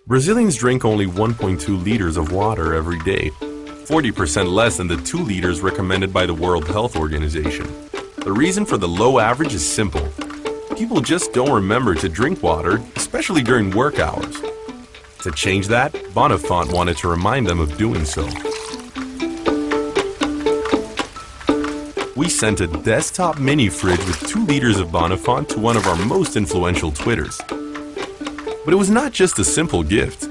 Brazilians drink only 1.2 liters of water every day, 40% less than the 2 liters recommended by the World Health Organization. The reason for the low average is simple. People just don't remember to drink water, especially during work hours. To change that, Bonifant wanted to remind them of doing so. We sent a desktop mini fridge with 2 liters of Bonifant to one of our most influential Twitters. But it was not just a simple gift.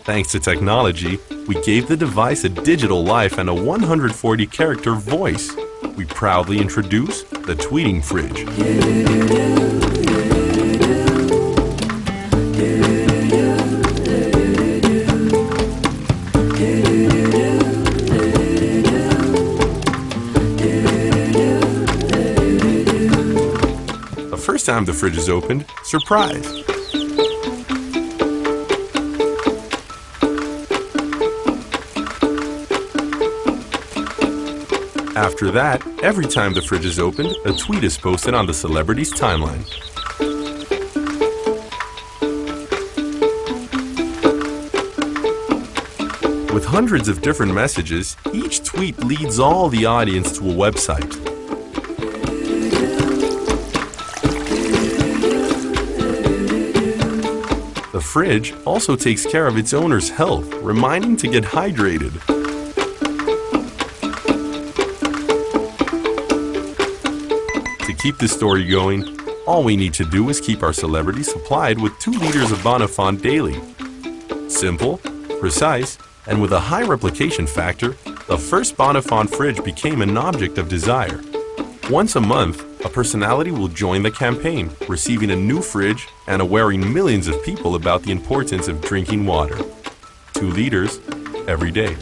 Thanks to technology, we gave the device a digital life and a 140-character voice. We proudly introduce the tweeting fridge. The first time the fridge is opened, surprise! After that, every time the fridge is opened, a tweet is posted on the celebrity's timeline. With hundreds of different messages, each tweet leads all the audience to a website. The fridge also takes care of its owner's health, reminding to get hydrated. To keep this story going, all we need to do is keep our celebrity supplied with 2 liters of Bonifant daily. Simple, precise, and with a high replication factor, the first Bonifant fridge became an object of desire. Once a month, a personality will join the campaign, receiving a new fridge and awareing millions of people about the importance of drinking water. 2 liters every day.